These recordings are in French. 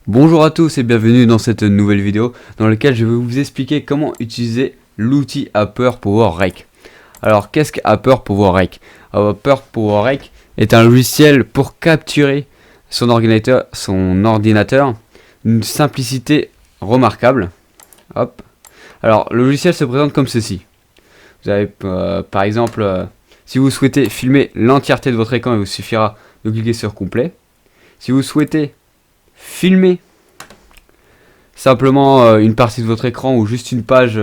Bonjour à tous et bienvenue dans cette nouvelle vidéo dans laquelle je vais vous expliquer comment utiliser l'outil Apper PowerRec. Alors qu'est-ce que Apper PowerRec? Apper PowerRec est un logiciel pour capturer son ordinateur d'une simplicité remarquable. Hop. Alors le logiciel se présente comme ceci. Vous avez par exemple, si vous souhaitez filmer l'entièreté de votre écran, il vous suffira de cliquer sur complet. Si vous souhaitez filmer simplement une partie de votre écran ou juste une page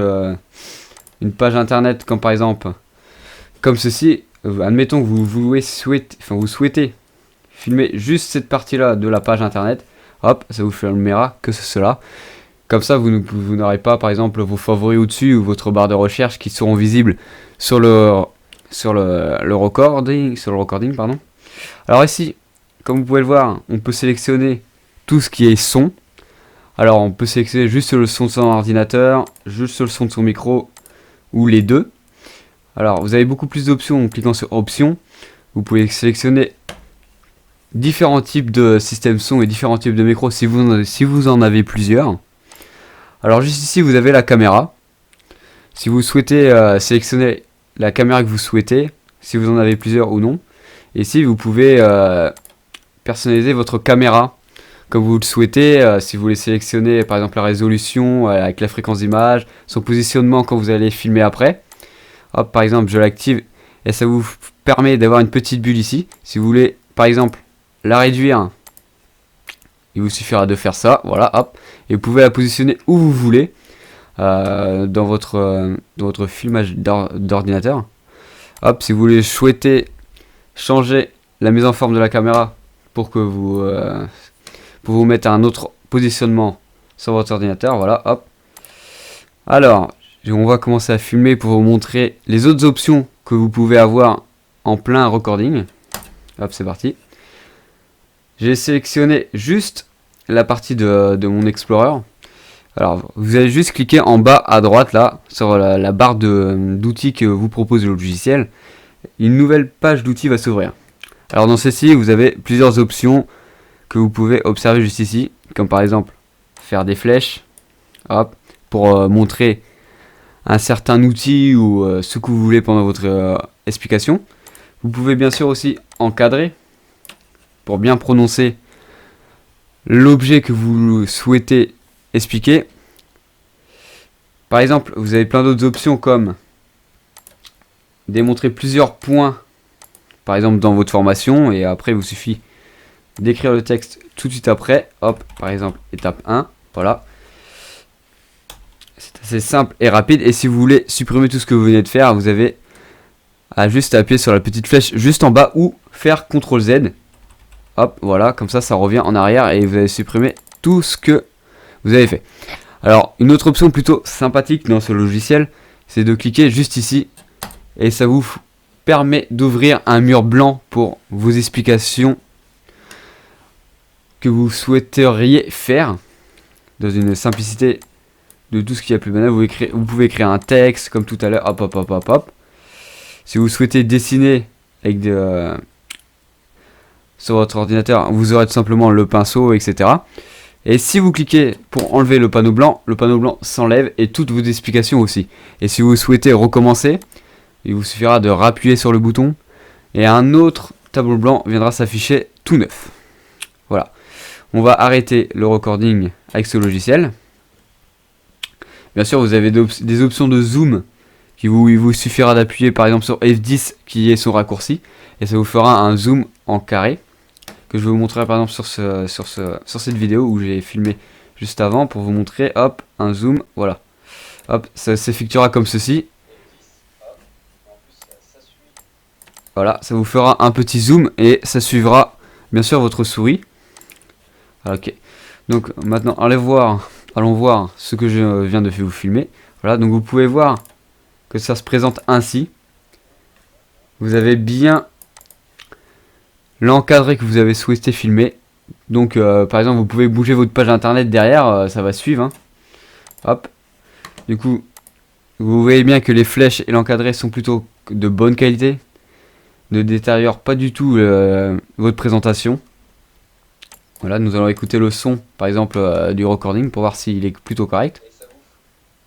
internet, comme par exemple comme ceci, admettons que vous souhaitez filmer juste cette partie là de la page internet, hop, ça vous filmera que cela. Comme ça vous n'aurez pas par exemple vos favoris au-dessus ou votre barre de recherche qui seront visibles sur le recording pardon. Alors ici, comme vous pouvez le voir, on peut sélectionner tout ce qui est son. Alors on peut sélectionner juste le son de son ordinateur, juste le son de son micro, ou les deux. Alors vous avez beaucoup plus d'options en cliquant sur options. Vous pouvez sélectionner différents types de systèmes son et différents types de micros si vous en avez plusieurs. Alors juste ici vous avez la caméra. Si vous souhaitez sélectionner la caméra que vous souhaitez, si vous en avez plusieurs ou non. Et ici vous pouvez personnaliser votre caméra comme vous le souhaitez, si vous voulez sélectionner par exemple la résolution avec la fréquence d'image, son positionnement quand vous allez filmer après. Hop, par exemple je l'active et ça vous permet d'avoir une petite bulle ici. Si vous voulez par exemple la réduire, il vous suffira de faire ça, voilà, hop. Et vous pouvez la positionner où vous voulez dans votre filmage d'ordinateur. Hop, si vous voulez souhaiter changer la mise en forme de la caméra pour que vous mettre un autre positionnement sur votre ordinateur, voilà, hop. Alors, on va commencer à filmer pour vous montrer les autres options que vous pouvez avoir en plein recording. Hop, c'est parti. J'ai sélectionné juste la partie de mon Explorer. Alors, vous allez juste cliquer en bas à droite, là, sur la barre d'outils que vous propose le logiciel. Une nouvelle page d'outils va s'ouvrir. Alors, dans celle-ci, vous avez plusieurs options que vous pouvez observer juste ici, comme par exemple faire des flèches, hop, pour montrer un certain outil ou ce que vous voulez pendant votre explication. Vous pouvez bien sûr aussi encadrer pour bien prononcer l'objet que vous souhaitez expliquer. Par exemple, vous avez plein d'autres options comme démontrer plusieurs points, par exemple dans votre formation, et après il vous suffit d'écrire le texte tout de suite après. Hop, par exemple étape 1, voilà. C'est assez simple et rapide. Et si vous voulez supprimer tout ce que vous venez de faire, vous avez à juste appuyer sur la petite flèche juste en bas ou faire CTRL Z. Hop, voilà, comme ça ça revient en arrière et vous avez supprimé tout ce que vous avez fait. Alors une autre option plutôt sympathique dans ce logiciel, c'est de cliquer juste ici et ça vous permet d'ouvrir un mur blanc pour vos explications que vous souhaiteriez faire dans une simplicité de tout ce qu'il y a plus banal. Vous pouvez écrire un texte comme tout à l'heure, hop hop hop hop hop. Si vous souhaitez dessiner avec sur votre ordinateur, vous aurez tout simplement le pinceau, etc. Et si vous cliquez pour enlever le panneau blanc s'enlève et toutes vos explications aussi. Et si vous souhaitez recommencer, il vous suffira de rappuyer sur le bouton et un autre tableau blanc viendra s'afficher tout neuf. Voilà. On va arrêter le recording avec ce logiciel. Bien sûr, vous avez des options de zoom il vous suffira d'appuyer par exemple sur F10 qui est son raccourci et ça vous fera un zoom en carré que je vais vous montrer par exemple sur cette vidéo où j'ai filmé juste avant pour vous montrer, hop, un zoom, voilà. Hop, ça s'effectuera comme ceci. Voilà, ça vous fera un petit zoom et ça suivra bien sûr votre souris. Ok, donc maintenant allons voir ce que je viens de vous filmer. Voilà, donc vous pouvez voir que ça se présente ainsi. Vous avez bien l'encadré que vous avez souhaité filmer. Donc par exemple vous pouvez bouger votre page internet derrière, ça va suivre, hein. Hop. Du coup vous voyez bien que les flèches et l'encadré sont plutôt de bonne qualité, ne détériorent pas du tout votre présentation. Voilà, nous allons écouter le son, par exemple, du recording pour voir s'il est plutôt correct. Et ça vous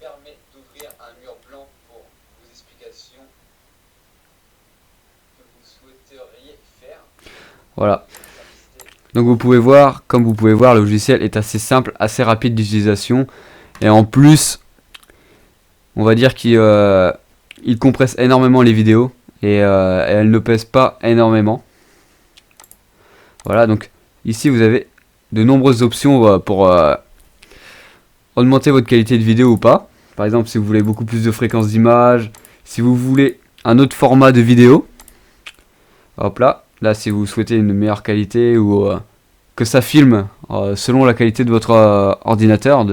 permet d'ouvrir un mur blanc pour vos explications que vous souhaiteriez faire. Voilà. Donc vous pouvez voir, comme vous pouvez voir, le logiciel est assez simple, assez rapide d'utilisation. Et en plus, on va dire qu'il il compresse énormément les vidéos. Et elles ne pèsent pas énormément. Voilà, donc ici vous avez de nombreuses options pour augmenter votre qualité de vidéo ou pas. Par exemple, si vous voulez beaucoup plus de fréquence d'image, si vous voulez un autre format de vidéo. Hop là, là si vous souhaitez une meilleure qualité ou que ça filme selon la qualité de votre ordinateur,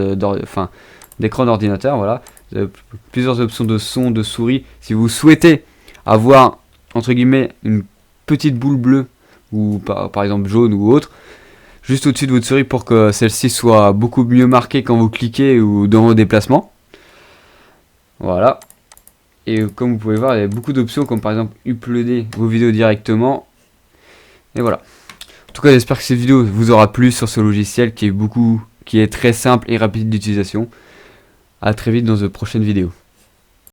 d'écran d'ordinateur, voilà. Plusieurs options de son, de souris. Si vous souhaitez avoir entre guillemets une petite boule bleue ou par exemple jaune ou autre, juste au-dessus de votre souris pour que celle-ci soit beaucoup mieux marquée quand vous cliquez ou dans vos déplacements. Voilà. Et comme vous pouvez voir, il y a beaucoup d'options comme par exemple uploader vos vidéos directement. Et voilà. En tout cas, j'espère que cette vidéo vous aura plu sur ce logiciel qui est très simple et rapide d'utilisation. A très vite dans de prochaines vidéos.